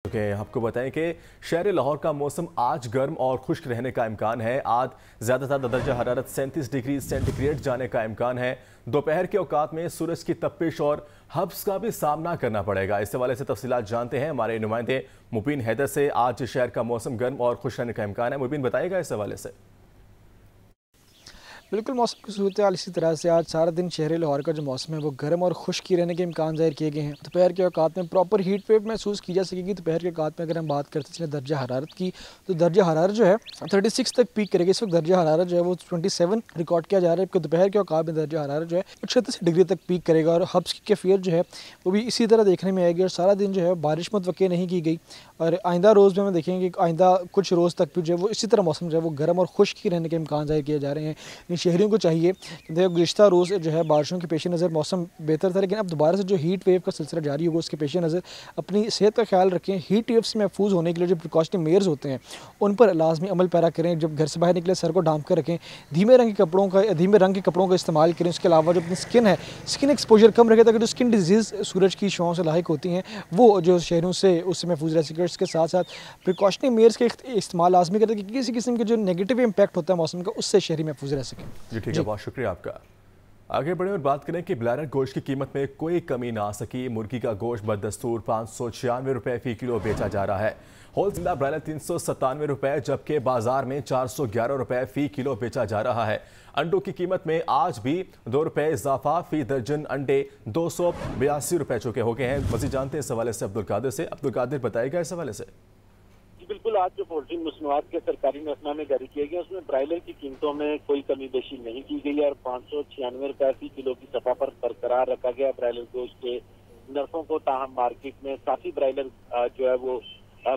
आपको बताएं कि शहर लाहौर का मौसम आज गर्म और खुश्क रहने का इम्कान है। आज ज़्यादातर दर्जा हरारत 37 डिग्री सेंटीग्रेड जाने का इम्कान है। दोपहर के औकात में सूरज की तपिश और हब्स का भी सामना करना पड़ेगा। इस हवाले से तफसीलात जानते हैं हमारे नुमाइंदे मुबीन हैदर से। आज शहर का मौसम गर्म और खुश रहने का इम्कान है। मुबीन बताएगा इस हवाले से। बिल्कुल मौसम की सूरत हाल इसी तरह से आज सारा दिन शहर लाहौर का जो मौसम है वो गर्म और खुश्क रहने के इम्कान ज़ाहिर किए गए हैं। दोपहर के औकात में प्रॉपर हीट वेव महसूस की जा सकेगी। दोपहर के औकात में अगर हम बात करते हैं दर्जा हरारत की, तो दर्जा हरारत जो है 36 तक पीक करेगी। इस वक्त दर्जा हरारत जो है वो 27 रिकॉर्ड किया जा रहा है, जबकि दोपहर के औकात में दर्जा हरारत जो है 36 डिग्री तक पीक करेगा। और हब्स की कैफियत जो है वो भी इसी तरह देखने में आएगी। और सारा दिन जो है बारिश मुतवक्की नहीं की गई। और आइंदा रोज़ में हम देखेंगे कि आइंदा कुछ रोज़ तक भी जो है वो इसी तरह मौसम जो है वो गर्म और खुश्क ही रहने के इम्कान ज़ाहिर किए जा रहे हैं। इन शहरियों को चाहिए, गुज़िश्ता रोज़ जो है बारिशों के पेश नज़र मौसम बेहतर था, लेकिन अब दोबारा से जो हीट वेव का सिलसिला जारी होगा उसके पेश नज़र अपनी सेहत का ख्याल रखें। हीट वेव से महफूज होने के लिए जो प्रिकॉशनरी मेयर्स होते हैं उन पर लाजमी अमल पैरा करें। जब घर से बाहर निकले सर को ढांप कर रखें। धीमे रंग के कपड़ों का इस्तेमाल करें। उसके अलावा जो अपनी स्किन है, स्किन एक्सपोजर कम रखे ताकि जो स्किन डिजीज़ सूरज की शुआओं से लाहिक होती हैं वो जो शहरों से उससे महफूज रह सके। इसके साथ साथ प्रिकॉशनरी मेयर्स के इस्तेमाल लाजमी करें कि किसी किस्म के जो नेगेटिव इम्पैक्ट होता है मौसम का उससे शहरी महफूज रह सकें। जी ठीक है, बहुत शुक्रिया आपका। आगे बढ़े और बात करें कि ब्लैरर गोश्त की कीमत में कोई कमी ना आ सकी। मुर्गी का गोश्त बदस्तूर 596 रुपए फी किलो बेचा जा रहा है। होल जिंदा ब्रायलर 397 रुपए, जबकि बाजार में 411 रुपए फी किलो बेचा जा रहा है। अंडों की कीमत में आज भी 2 रुपए इजाफा। फी दर्जन अंडे 282 रुपए चुके हो गए हैं। मजीद जानते हैं इस हवाले से अब्दुल कादिर से। अब्दुल कादिर बताएगा इस हवाले से। बिल्कुल, आज जो पोल्ट्री मसनूआत के सरकारी नजरनामे जारी किए गए उसमें ब्रायलर की कीमतों में कोई कमी बेशी नहीं की गई है और 596 रुपए फी किलो की सतह पर बरकरार रखा गया ब्रायलर गोश्त के नर्सों को। ताहम मार्केट में साथी ब्रायलर जो है वो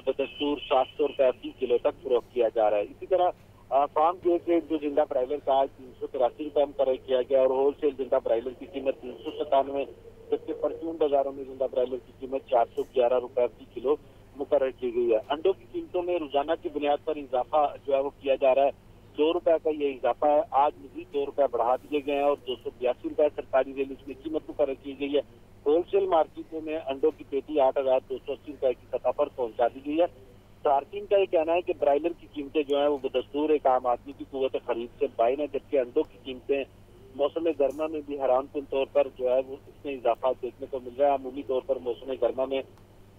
बदस्तूर 700 रुपए फी किलो तक फरोख्त किया जा रहा है। इसी तरह फार्म गेट रेट जो जिंदा ब्रायलर का आज 383 रुपए मुकर्रर किया गया और होलसेल जिंदा ब्रायलर की कीमत 397, जबकि परचून बाजारों में जिंदा ब्रायलर की कीमत 411 रुपए फी किलो मुकर्रर की गई है। अंडों की कीमतों में रोजाना की बुनियाद पर इजाफा जो है वो किया जा रहा है। 2 रुपए का ये इजाफा है। आज मजीद 2 रुपए बढ़ा दिए गए हैं और 282 रुपए सरकारी रेट में कीमत मुकर्रर की गई है। होलसेल मार्केटों में अंडों की पेटी 8,280 रुपए की सतह पर पहुंचा दी गई है। सार्फिन का ये कहना है कि ब्रायलर की कीमतें जो है वो बदस्तूर एक आम आदमी की कुव्वत खरीद से बाइन है, जबकि अंडों की कीमतें मौसम गर्मा में भी हैरानकुन तौर पर जो है वो इसमें इजाफा देखने को मिल रहा है। अमूली तौर पर मौसम गर्मा में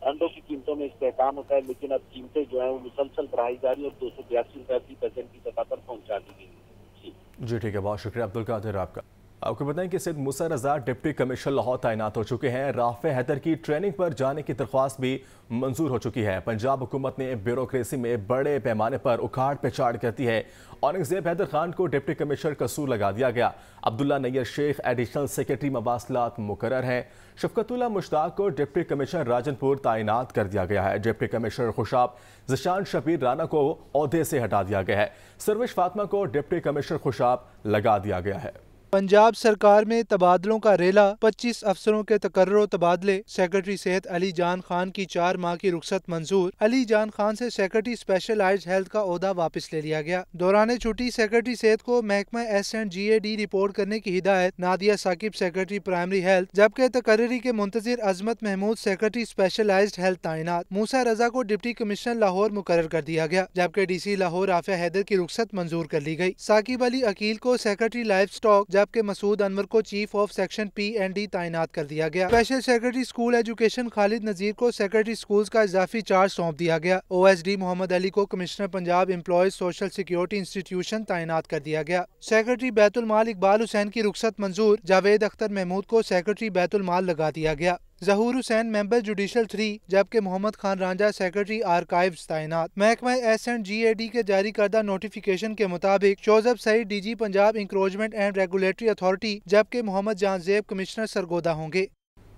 अंडों की कीमतों में इस्तेहकाम होता है, लेकिन अब कीमतें जो है वो मुसलसल बढ़ाई जा रही है और 282 रुपए की दर्जन की सतह पर पहुंचा दी गई। जी ठीक है, बहुत शुक्रिया अब्दुल कादिर आपका। आपको बताएं कि सैयद मूसा रजा डिप्टी कमिश्नर लाहौर तैनात हो चुके हैं। राफे हैदर की ट्रेनिंग पर जाने की दरख्वास्त भी मंजूर हो चुकी है। पंजाब हुकूमत ने ब्यूरोक्रेसी में बड़े पैमाने पर उखाड़ पिछाड़ करती है। औरंगजेब हैदर खान को डिप्टी कमिश्नर कसूर लगा दिया गया। अब्दुल्ला नैयर शेख एडिशनल सेक्रेटरी मवासलात मुकर्रर हैं। शफकतुल्ला मुश्ताक को डिप्टी कमिश्नर राजनपुर तैनात कर दिया गया है। डिप्टी कमिश्नर खुशाब ज़िशान शबीर राना को ओहदे से हटा दिया गया है। सरविश फातिमा को डिप्टी कमिश्नर खुशाब लगा दिया गया है। पंजाब सरकार में तबादलों का रेला, 25 अफसरों के तकर्रो तबादले। सेक्रेटरी सेहत अली जान खान की 4 माह की रुखसत मंजूर। अली जान खान से सेक्रेटरी स्पेशलाइज्ड हेल्थ का ओहदा वापस ले लिया गया। दौरान छुट्टी सेक्रेटरी सेहत को महकमा S&GAD रिपोर्ट करने की हिदायत। Nadia Saqib secretary primary health, जबकि तकर्री के मुंतजिर Azmat Mahmood secretary specialised health तैनात। मूसा रजा को डिप्टी कमिश्नर लाहौर मुकर्रर कर दिया गया, जबकि DC लाहौर राफे हैदर की रुखसत मंजूर कर ली गई। साकिब अली अकील को सेक्रेटरी लाइफ स्टॉक, जबकि मसूद अनवर को चीफ ऑफ सेक्शन P&D तैनात कर दिया गया। Special secretary school education Khalid Nazir को सेक्रेटरी स्कूल्स का इजाफी चार्ज सौंप दिया गया। OSD मोहम्मद अली को commissioner Punjab employees social security institution तैनात कर दिया गया। सेक्रेटरी बैतुल माल इकबाल हुसैन की रुखसत मंजूर। जावेद अख्तर महमूद को सेक्रेटरी बैतुल माल लगा दिया गया। जहूर हुसैन मेंबर जुडिशल 3, जबकि मोहम्मद खान रांझा सेक्रेटरी आर्काइव्स तैनात। महकमा S&GAD के जारी करदा नोटिफिकेशन के मुताबिक Shozab Saeed DG Punjab encroachment and regulatory authority, जबकि मोहम्मद जानजेब कमिश्नर सरगोदा होंगे।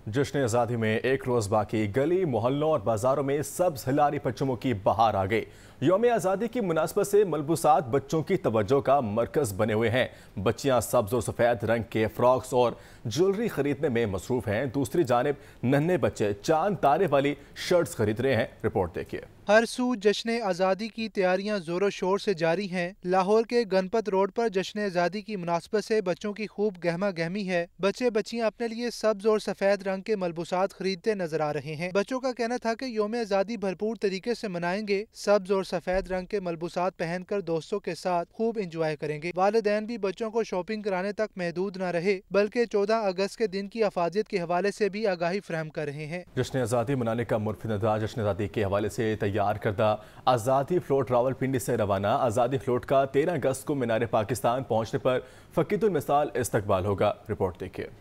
जश्न आज़ादी में एक रोज बाकी। गली मोहल्लों और बाजारों में सब्ज हिलारी परचमों की बहार आ गई। यौम आज़ादी की मुनासबत से मलबूसात बच्चों की तवज्जो का मरकज बने हुए हैं। बच्चियां सब्ज और सफ़ेद रंग के फ्रॉक्स और ज्वेलरी खरीदने में मसरूफ हैं। दूसरी जानिब नन्हे बच्चे चांद तारे वाली शर्ट्स खरीद रहे हैं। रिपोर्ट देखिए। हर सू जश्न आज़ादी की तैयारियां जोरों शोर से जारी हैं। लाहौर के गणपत रोड पर जश्न आज़ादी की मुनासबत से बच्चों की खूब गहमा गहमी है। बच्चे बच्चियां अपने लिए सब्ज और सफेद रंग रंग के मलबूसात खरीदते नजर आ रहे हैं। बच्चों का कहना था कि यौम आज़ादी भरपूर तरीके से मनाएंगे, सब्ज और सफेद रंग के मलबूसात पहनकर दोस्तों के साथ खूब इंजॉय करेंगे। वालिदैन भी बच्चों को शॉपिंग कराने तक महदूद न रहे, बल्कि 14 अगस्त के दिन की अफादियत के हवाले से भी आगाही फराहम कर रहे हैं। जश्न आज़ादी मनाने का मुर्फी नज़ारा जश्न आज़ादी के हवाले से तैयार करदा आज़ादी फ्लोट रावलपिंडी से रवाना। आज़ादी फ्लोट का 13 अगस्त को मीनार पाकिस्तान पहुंचने पर फकीदुल मिसाल इस्तकबाल होगा। रिपोर्ट देखिए।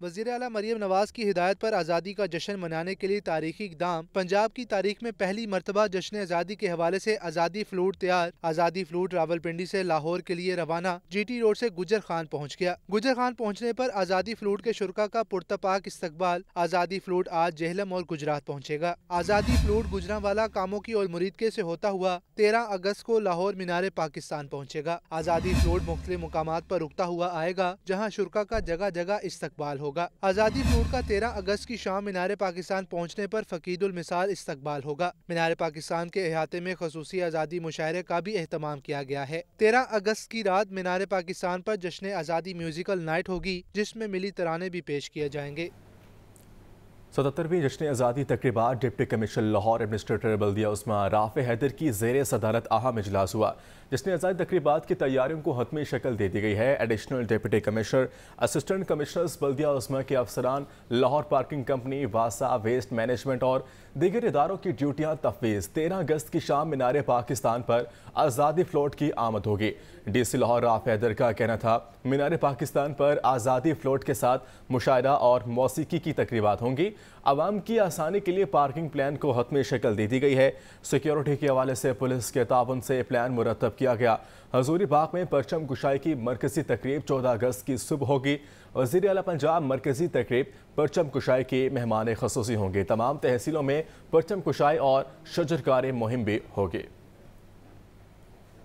वज़ीर आला मरियम नवाज की हिदायत पर आज़ादी का जश्न मनाने के लिए तारीखी इक़दाम। पंजाब की तारीख में पहली मरतबा जश्न आज़ादी के हवाले से आज़ादी फ्लूट तैयार। आज़ादी फ्लूट रावलपिंडी से लाहौर के लिए रवाना। GT रोड से गुजर खान पहुँच गया। गुजर खान पहुँचने पर आज़ादी फ्लूट के शुरका का पुरतपाक इस्तकबाल। आज़ादी फ्लूट आज जेहलम और गुजरात पहुँचेगा। आज़ादी फ्लूट गुजरांवाला, कामोकी और मुरीदके से होता हुआ 13 अगस्त को लाहौर मीनार पाकिस्तान पहुँचेगा। आज़ादी फ्लूट मुख्तलिफ मुकामात पर रुकता हुआ आएगा, जहाँ शुरका का जगह जगह इस्तकबाल होगा। आज़ादी फ्लूट का 13 अगस्त की शाम मीनार पाकिस्तान पहुंचने पर फकीदुल मिसाल इस्तकबाल होगा। मीनार पाकिस्तान के अहाते में खसूसी आज़ादी मुशायरे का भी एहतमाम किया गया है। 13 अगस्त की रात मीनार पाकिस्तान पर जश्न आज़ादी म्यूजिकल नाइट होगी, जिसमें मिली तराने भी पेश किए जाएंगे। 77वीं जश्न आज़ादी तकरीबात डिप्टी कमिश्नर लाहौर एडमिनिस्ट्रेटर बल्दिया उस्मा राफ़े हैदर की ज़ेर सदारत अहम इजलास हुआ। जश्न आज़ादी तकरीबात की तैयारियों को हतमी शक्ल दे दी गई है। Additional deputy commissioner, assistant commissioners बल्दिया उस्मा के अफसरान, लाहौर पार्किंग कंपनी, वासा, वेस्ट मैनेजमेंट और दीगर इदारों की ड्यूटियाँ तफवीज़। 13 अगस्त की शाम मीनार पाकिस्तान पर आज़ादी फ्लोट की आमद होगी। DC लाहौर राफ़े हैदर का कहना था, मीनार पाकिस्तान पर आज़ादी फ्लोट के साथ मुशायरा और मौसीकी की तकरीबात होंगी। आवाम की आसानी के लिए पार्किंग प्लान को हतमी शक्ल दे दी गई है। सिक्योरिटी के हवाले से पुलिस के ताउन से प्लान मुरतब किया गया। हजूरी बाग में परचम कुशाई की मरकजी तकरीब 14 अगस्त की सुबह होगी। वज़ीर आला पंजाब मरकजी तकरीब परचम कुशाई के मेहमान खसूसी होंगे। तमाम तहसीलों में परचम कुशाई और शजरकारी मुहिम भी होगी।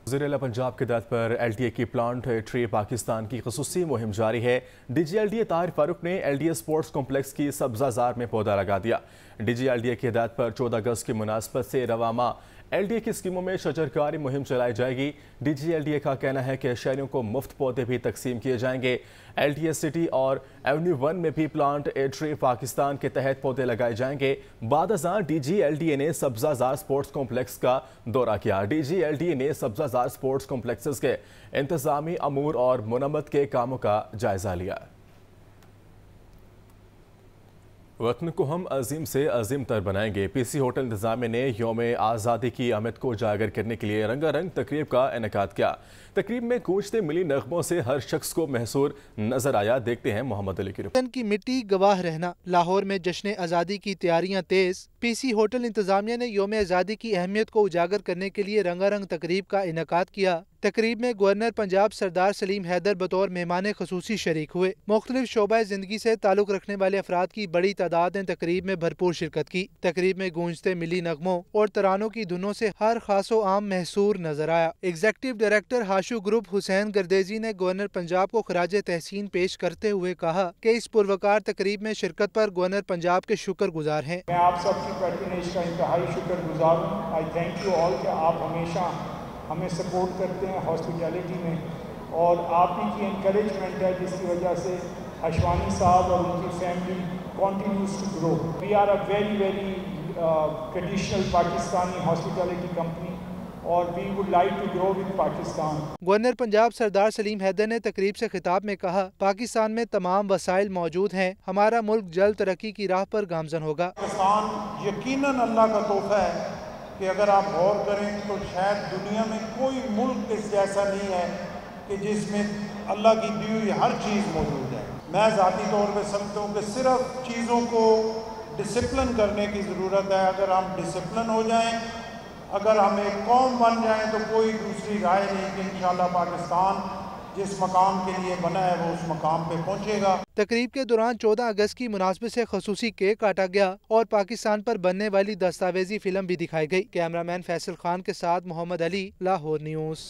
वज़ीर आला पंजाब की हिदायत पर LDA की प्लांट ट्री पाकिस्तान की खसूसी मुहिम जारी है। DG LDA ताहिर फारूक ने LDA स्पोर्ट्स कॉम्प्लेक्स की सब्ज़ाज़ार में पौधा लगा दिया। DG LDA की हिदायत पर 14 अगस्त की मुनासबत से रवामा LDA की स्कीमों में शजरकारी मुहिम चलाई जाएगी। DG LDA का कहना है कि शहरियों को मुफ्त पौधे भी तकसीम किए जाएंगे। LDA सिटी और एवेन्यू 1 में भी प्लांट ट्री पाकिस्तान के तहत पौधे लगाए जाएंगे। बाद अज़ां DG LDA ने सब्ज़ाज़ार स्पोर्ट्स कॉम्प्लेक्स का दौरा किया। DG LDA ने सब्ज़ाज़ार स्पोर्ट्स कॉम्प्लेक्सेस के इंतज़ामी अमूर और मुरम्मत के कामों का जायजा लिया। वतन को हम अजीम से अजीम तर बनाएंगे। PC होटल इंतजामिया ने यौम आज़ादी की अहमियत को उजागर करने के लिए रंगारंग तकरीब का इनेकाद किया। तकरीब में गूंजते मिली नगमों से हर शख्स को महसूर नजर आया। देखते हैं मोहम्मद अली की रिपोर्ट। की मिट्टी गवाह रहना। लाहौर में जश्न आज़ादी की तैयारियां तेज। PC होटल इंतजामिया ने यौम आज़ादी की अहमियत को उजागर करने के लिए रंगारंग तकरीब का इनेकाद किया। तकरीब में गवर्नर पंजाब सरदार सलीम हैदर बतौर मेहमान खसूसी शरीक हुए। मुख्तलिफ शोबा जिंदगी से ताल्लुक रखने वाले अफराद की बड़ी तादाद ने तकरीब में भरपूर शिरकत की। तकरीब में गूंजते मिली नगमों और तरानों की धुनों से हर खासो आम महसूर नजर आया। Executive director Hashu group Hussain Gardezi ने गवर्नर पंजाब को खराज तहसीन पेश करते हुए कहा कि इस पुरवकार तकरीब में शिरकत पर गवर्नर पंजाब के शुक्रगुजार हैं। मैं आप सबकी पैट्रनेज का इंतहाई शुक्रगुजार हूँ। आई थैंक यू ऑल कि आप हमेशा हमें सपोर्ट करते हैं हॉस्पिटैलिटी में, और आप ही की इंकरेजमेंट है जिसकी वजह से अशवानी साहब और उनकी family continues to grow. We are a very traditional Pakistani hospitality company और we would like to grow with Pakistan. Governor Punjab Sardar Saleem Haider ने तकरीब से खिताब में कहा, पाकिस्तान में तमाम वसाइल मौजूद हैं, हमारा मुल्क जल्द तरक्की की राह पर गामजन होगा। पाकिस्तान यकीनन अल्लाह का तोहफा है कि अगर आप गौर करें तो शायद दुनिया में कोई मुल्क इस जैसा नहीं है कि जिसमें अल्लाह की दी हुई हर चीज़ मौजूद है। मैं ज़ाती तौर पे समझता हूँ कि सिर्फ चीज़ों को डिसिप्लिन करने की ज़रूरत है। अगर हम डिसिप्लिन हो जाएं, अगर हम एक कौम बन जाएं, तो कोई दूसरी राय नहीं कि इंशाल्लाह पाकिस्तान जिस मकाम के लिए बना है वो उस मकाम पे पहुँचेगा। तकरीब के दौरान 14 अगस्त की मुनासबत से खसूसी केक काटा गया और पाकिस्तान पर बनने वाली दस्तावेजी फिल्म भी दिखाई गई। कैमरामैन फैसल खान के साथ मोहम्मद अली, लाहौर न्यूज़।